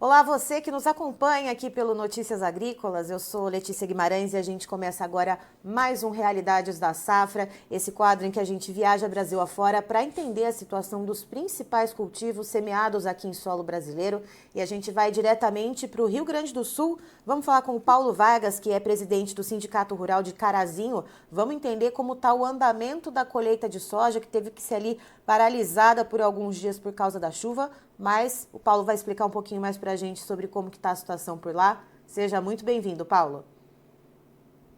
Olá, você que nos acompanha aqui pelo Notícias Agrícolas. Eu sou Letícia Guimarães e a gente começa agora mais um Realidades da Safra, esse quadro em que a gente viaja Brasil afora para entender a situação dos principais cultivos semeados aqui em solo brasileiro. E a gente vai diretamente para o Rio Grande do Sul. Vamos falar com o Paulo Vargas, que é presidente do Sindicato Rural de Carazinho. Vamos entender como está o andamento da colheita de soja, que teve que ser ali paralisada por alguns dias por causa da chuva. Mas o Paulo vai explicar um pouquinho mais para a gente sobre como que está a situação por lá. Seja muito bem-vindo, Paulo.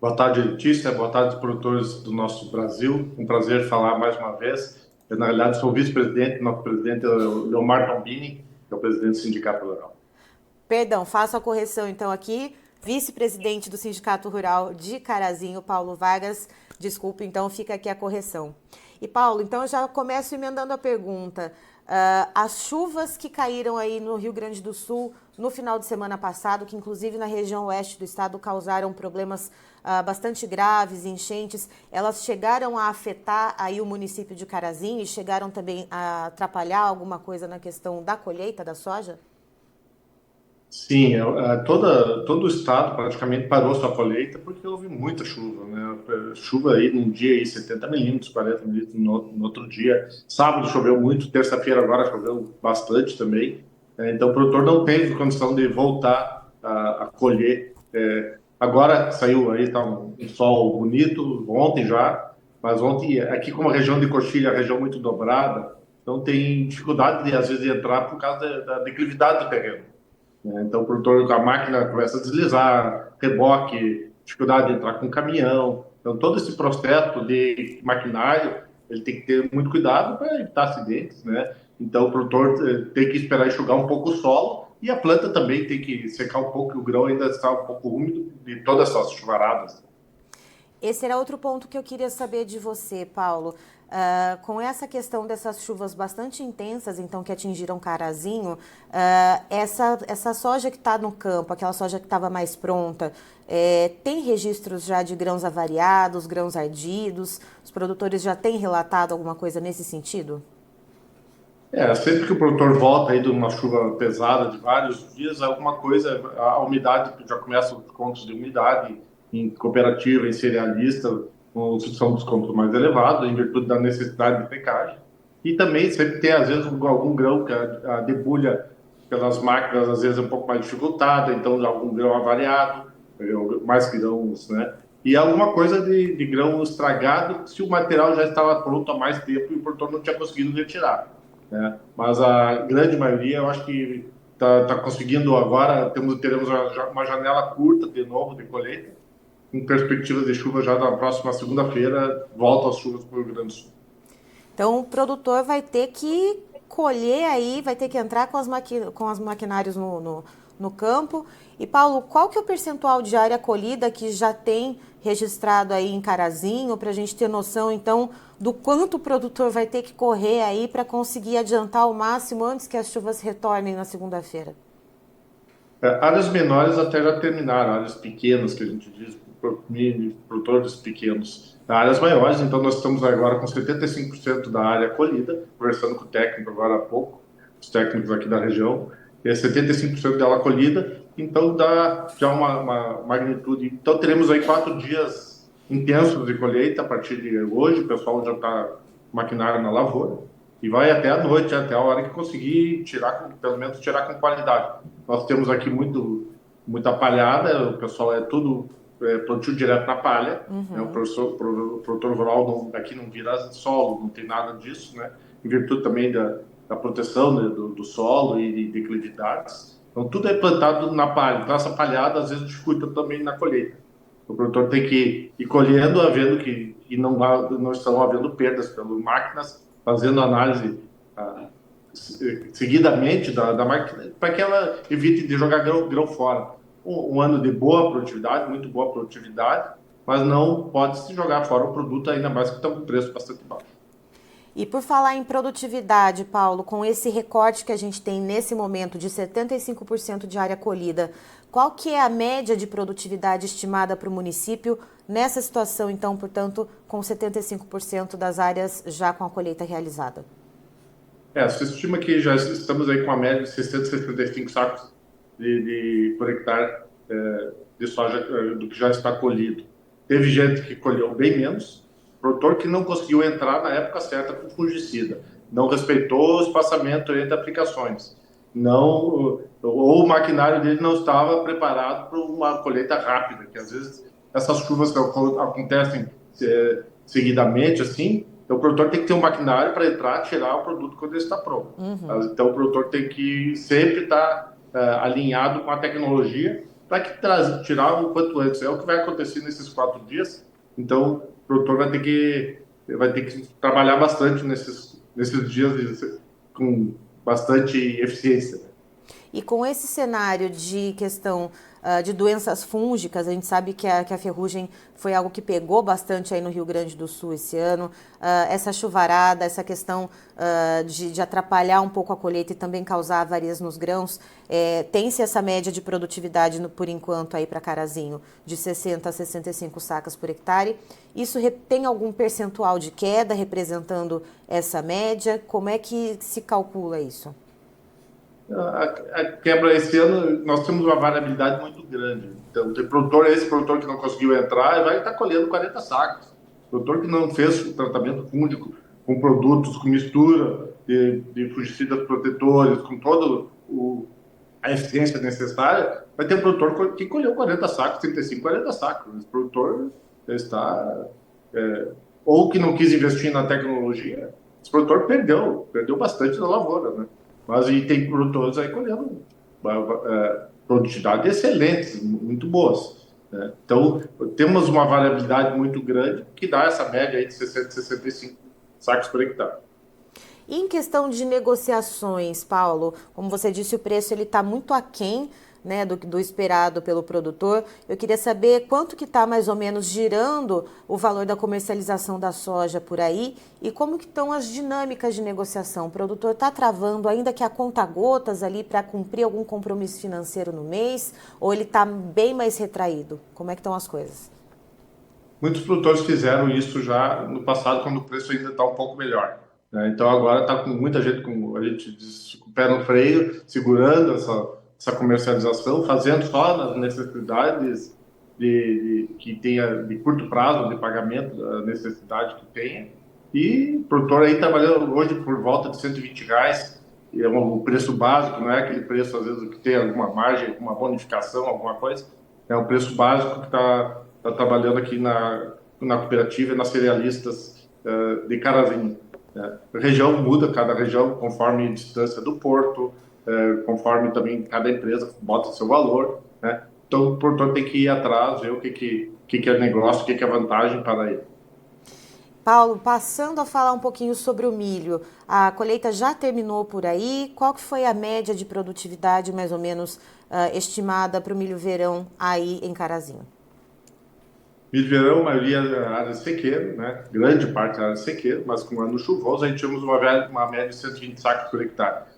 Boa tarde, Letícia. Boa tarde, produtores do nosso Brasil. Um prazer falar mais uma vez. Eu, na realidade, sou vice-presidente, nosso presidente é o Leomar Tombini, que é o presidente do Sindicato Rural. Perdão, faço a correção então aqui. Vice-presidente do Sindicato Rural de Carazinho, Paulo Vargas. Desculpe, então fica aqui a correção. E Paulo, então eu já começo emendando a pergunta. As chuvas que caíram aí no Rio Grande do Sul no final de semana passado, que inclusive na região oeste do estado causaram problemas bastante graves, enchentes, elas chegaram a afetar aí o município de Carazinho e chegaram também a atrapalhar alguma coisa na questão da colheita da soja? Sim, todo o estado praticamente parou sua colheita porque houve muita chuva, né? Chuva aí num dia aí 70 milímetros, 40 milímetros no outro dia. Sábado choveu muito, terça-feira agora choveu bastante também. Então o produtor não teve condição de voltar a colher. Agora saiu aí, tá um sol bonito, ontem já, mas ontem, aqui como a região de Coxilha é uma região muito dobrada, então tem dificuldade de às vezes de entrar por causa da declividade do terreno, né? Então, o produtor, a máquina começa a deslizar, reboque, dificuldade de entrar com caminhão. Então, todo esse processo de maquinário, ele tem que ter muito cuidado para evitar acidentes, né? Então, o produtor tem que esperar enxugar um pouco o solo e a planta também tem que secar um pouco, o grão ainda está um pouco úmido de todas essas chuvaradas. Esse era outro ponto que eu queria saber de você, Paulo. Com essa questão dessas chuvas bastante intensas, então, que atingiram Carazinho, essa soja que está no campo, aquela soja que estava mais pronta, tem registros já de grãos avariados, grãos ardidos? Os produtores já têm relatado alguma coisa nesse sentido? Sempre que o produtor volta aí de uma chuva pesada de vários dias, alguma coisa, a umidade já começa os contos de umidade em cooperativa, em cerealista, são dos contos mais elevados, em virtude da necessidade de secagem. E também sempre tem, às vezes, algum grão que a debulha pelas máquinas, às vezes, é um pouco mais dificultada, então algum grão avariado, mais grãos, né? E alguma coisa de grão estragado, se o material já estava pronto há mais tempo e o produtor não tinha conseguido retirar, né? Mas a grande maioria, eu acho que está conseguindo agora, teremos uma janela curta de novo de colheita, com perspectivas de chuva já na próxima segunda-feira, volta as chuvas para o Rio Grande do Sul. Então, o produtor vai ter que colher aí, vai ter que entrar com as maquinários no campo. E, Paulo, qual que é o percentual de área colhida que já tem registrado aí em Carazinho, para a gente ter noção, então, do quanto o produtor vai ter que correr aí para conseguir adiantar ao máximo antes que as chuvas retornem na segunda-feira? Áreas menores até já terminaram, áreas pequenas, que a gente diz, produtores pequenos. Áreas maiores, então nós estamos agora com 75% da área colhida, conversando com o técnico agora há pouco, os técnicos aqui da região, e é 75% dela colhida, então dá já uma magnitude. Então teremos aí 4 dias intensos de colheita a partir de hoje, o pessoal já está maquinário na lavoura, e vai até a noite, até a hora que conseguir tirar, pelo menos tirar com qualidade. Nós temos aqui muita palhada, o pessoal é tudo plantio direto na palha, né? O produtor rural aqui não vira solo, não tem nada disso, né? Em virtude também da proteção, né, do solo e de declividades. Então tudo é plantado na palha. Então essa palhada às vezes dificulta também na colheita. O produtor tem que ir colhendo, havendo que não estão havendo perdas pelas máquinas, fazendo análise ah, seguidamente da máquina, para que ela evite de jogar grão fora. Um ano de boa produtividade, muito boa produtividade, mas não pode se jogar fora o produto, ainda mais que está com preço bastante baixo. E por falar em produtividade, Paulo, com esse recorte que a gente tem nesse momento de 75% de área colhida, qual que é a média de produtividade estimada para o município nessa situação, então, portanto, com 75% das áreas já com a colheita realizada? Se estima que já estamos aí com a média de 665 sacos por hectare de soja do que já está colhido. Teve gente que colheu bem menos, produtor que não conseguiu entrar na época certa com fungicida, não respeitou o espaçamento entre aplicações, não, ou o maquinário dele não estava preparado para uma colheita rápida, que às vezes essas chuvas que acontecem seguidamente, assim, então o produtor tem que ter um maquinário para entrar, tirar o produto quando ele está pronto. Então o produtor tem que sempre estar alinhado com a tecnologia para que tirar o quanto antes. É o que vai acontecer nesses 4 dias. Então o produtor vai ter que trabalhar bastante nesses dias com bastante eficiência. E com esse cenário de questão de doenças fúngicas, a gente sabe que a ferrugem foi algo que pegou bastante aí no Rio Grande do Sul esse ano. Essa chuvarada, essa questão de atrapalhar um pouco a colheita e também causar avarias nos grãos, tem-se essa média de produtividade, por enquanto, aí para Carazinho, de 60 a 65 sacas por hectare. Isso tem algum percentual de queda representando essa média? Como é que se calcula isso? A quebra esse ano, nós temos uma variabilidade muito grande. Então, esse produtor que não conseguiu entrar vai estar colhendo 40 sacos. O produtor que não fez o tratamento fúngico com produtos, com mistura de fungicidas protetores, com toda a eficiência necessária, vai ter um produtor que colheu 40 sacos, 35, 40 sacos. Esse produtor está... ou que não quis investir na tecnologia, esse produtor perdeu bastante da lavoura, né? Mas e tem produtores aí colhendo produtividade excelentes, muito boas, né? Então, temos uma variabilidade muito grande que dá essa média aí de 60, 65 sacos por hectare. E em questão de negociações, Paulo, como você disse, o preço está muito aquém, né, do esperado pelo produtor. Eu queria saber quanto que está mais ou menos girando o valor da comercialização da soja por aí e como que estão as dinâmicas de negociação. O produtor está travando ainda que a conta gotas ali para cumprir algum compromisso financeiro no mês ou ele está bem mais retraído? Como é que estão as coisas? Muitos produtores fizeram isso já no passado, quando o preço ainda está um pouco melhor, né? Então agora está com muita gente, a gente diz, com o pé no freio, segurando essa comercialização, fazendo só nas necessidades que tenha de curto prazo de pagamento, da necessidade que tenha. E o produtor aí trabalhando hoje por volta de R$ 120, é o preço básico, não é aquele preço às vezes que tem alguma margem, alguma bonificação, alguma coisa. É o preço básico que está trabalhando aqui na cooperativa e nas cerealistas de Carazinho. A região muda, cada região conforme a distância do porto, conforme também cada empresa bota seu valor, né? Então o produtor tem que ir atrás, ver o que é negócio, o que é vantagem para ele. Paulo, passando a falar um pouquinho sobre o milho, a colheita já terminou por aí. Qual que foi a média de produtividade, mais ou menos, estimada para o milho verão aí em Carazinho? Milho verão, a maioria da área de sequeiro, né? Grande parte da área de sequeiro, mas com ano chuvoso a gente temos uma média de 120 sacos por hectare.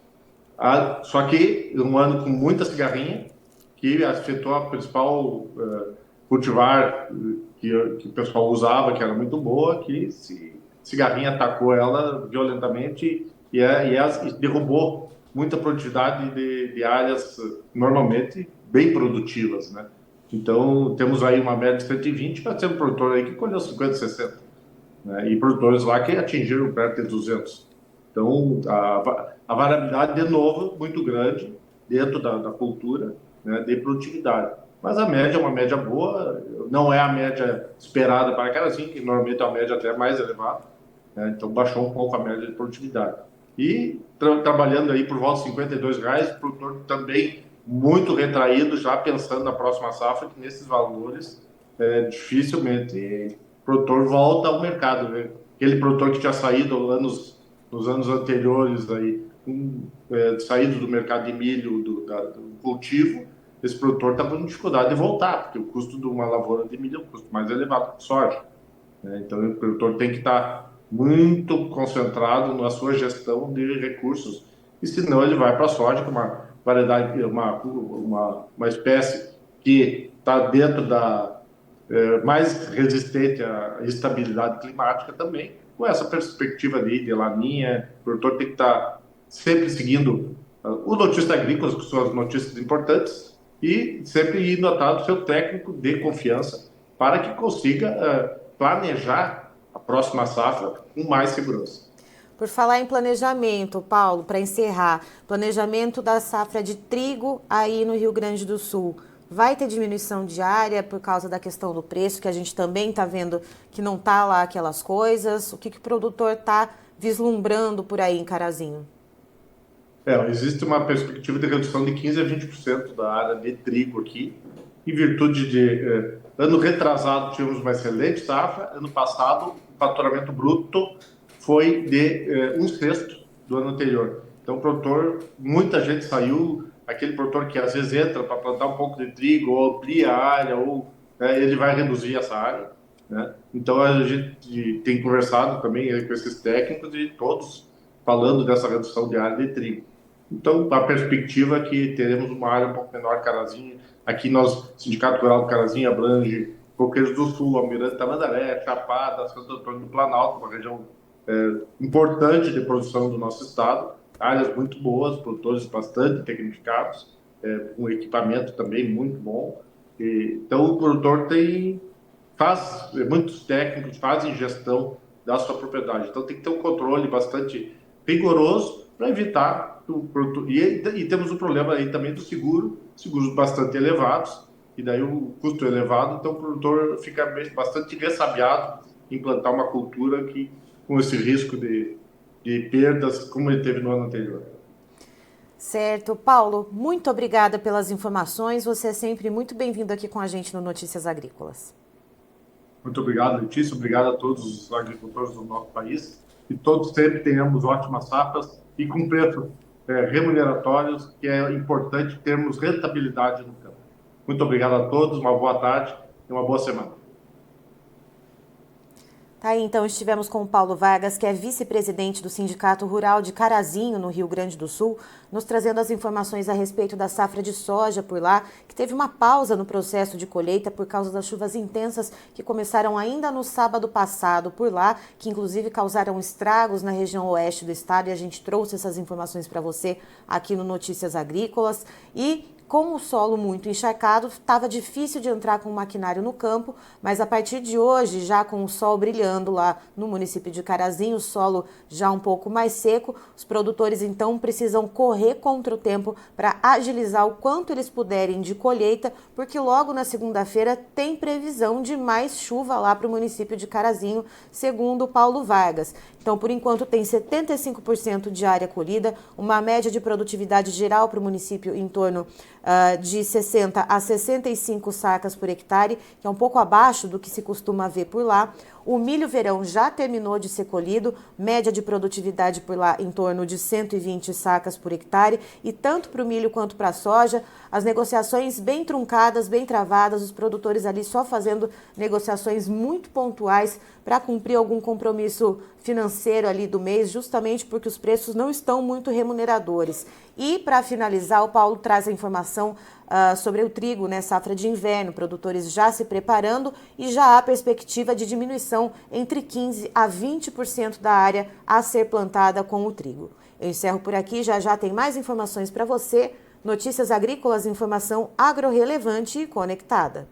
Só que um ano com muita cigarrinha, que afetou a principal cultivar que o pessoal usava, que era muito boa, que cigarrinha atacou ela violentamente e derrubou muita produtividade de áreas normalmente bem produtivas, né? Então, temos aí uma média de 120 para ter um produtor aí que colheu 50, 60, né? E produtores lá que atingiram perto de 200. Então, a variabilidade, de novo, muito grande dentro da cultura, né, de produtividade. Mas a média é uma média boa, não é a média esperada para Carazinho, que normalmente é uma média até mais elevada, né? Então, baixou um pouco a média de produtividade. E trabalhando aí por volta de R$ 52, o produtor também muito retraído, já pensando na próxima safra, que nesses valores dificilmente o produtor volta ao mercado, né? Aquele produtor que tinha saído nos anos anteriores, aí, saído do mercado de milho, do cultivo, esse produtor está com dificuldade de voltar, porque o custo de uma lavoura de milho é um custo mais elevado que soja, né? Então o produtor tem que estar muito concentrado na sua gestão de recursos, e senão ele vai para a soja, que é uma variedade, uma espécie que está dentro mais resistente à instabilidade climática também, com essa perspectiva de laninha. O produtor tem que estar sempre seguindo o Notícias Agrícolas, que são as notícias importantes, e sempre indo atrás do seu técnico de confiança para que consiga planejar a próxima safra com mais segurança. Por falar em planejamento, Paulo, para encerrar, planejamento da safra de trigo aí no Rio Grande do Sul. Vai ter diminuição diária por causa da questão do preço, que a gente também está vendo que não está lá aquelas coisas. O que o produtor está vislumbrando por aí em Carazinho? Existe uma perspectiva de redução de 15% a 20% da área de trigo aqui, em virtude de ano retrasado tivemos uma excelente safra, ano passado o faturamento bruto foi de um sexto do ano anterior. Então, o produtor, muita gente saiu, aquele produtor que às vezes entra para plantar um pouco de trigo, ou amplia a área, ou ele vai reduzir essa área, né? Então, a gente tem conversado também com esses técnicos e todos falando dessa redução de área de trigo. Então, a perspectiva é que teremos uma área um pouco menor, Carazinho. Aqui nós, Sindicato Rural do Carazinho, abrange Coqueiros do Sul, Almirante Tamandaré, Chapada, Santo Antônio do Planalto, uma região importante de produção do nosso estado, áreas muito boas, produtores bastante tecnificados, com equipamento também muito bom. Então, o produtor muitos técnicos fazem gestão da sua propriedade. Então, tem que ter um controle bastante rigoroso para evitar o produtor. E temos o problema aí também do seguros bastante elevados, e daí o custo elevado, então o produtor fica bastante ressabiado em plantar uma cultura que com esse risco de perdas, como ele teve no ano anterior. Certo. Paulo, muito obrigada pelas informações. Você é sempre muito bem-vindo aqui com a gente no Notícias Agrícolas. Muito obrigado, Letícia. Obrigado a todos os agricultores do nosso país. E todos sempre tenhamos ótimas safras e com preços remuneratórios, que é importante termos rentabilidade no campo. Muito obrigado a todos, uma boa tarde e uma boa semana. Tá aí, então, estivemos com o Paulo Vargas, que é vice-presidente do Sindicato Rural de Carazinho, no Rio Grande do Sul, nos trazendo as informações a respeito da safra de soja por lá, que teve uma pausa no processo de colheita por causa das chuvas intensas que começaram ainda no sábado passado por lá, que inclusive causaram estragos na região oeste do estado, e a gente trouxe essas informações para você aqui no Notícias Agrícolas. E com o solo muito encharcado, estava difícil de entrar com o maquinário no campo, mas a partir de hoje, já com o sol brilhando lá no município de Carazinho, o solo já um pouco mais seco, os produtores então precisam correr contra o tempo para agilizar o quanto eles puderem de colheita, porque logo na segunda-feira tem previsão de mais chuva lá para o município de Carazinho, segundo o Paulo Vargas. Então, por enquanto, tem 75% de área colhida, uma média de produtividade geral para o município em torno de 60 a 65 sacas por hectare, que é um pouco abaixo do que se costuma ver por lá. O milho verão já terminou de ser colhido, média de produtividade por lá em torno de 120 sacas por hectare, e tanto para o milho quanto para a soja, as negociações bem truncadas, bem travadas, os produtores ali só fazendo negociações muito pontuais para cumprir algum compromisso financeiro ali do mês, justamente porque os preços não estão muito remuneradores. E para finalizar, o Paulo traz a informação sobre o trigo, né, safra de inverno, produtores já se preparando e já há perspectiva de diminuição entre 15% a 20% da área a ser plantada com o trigo. Eu encerro por aqui, já tem mais informações para você. Notícias Agrícolas, informação agro-relevante e conectada.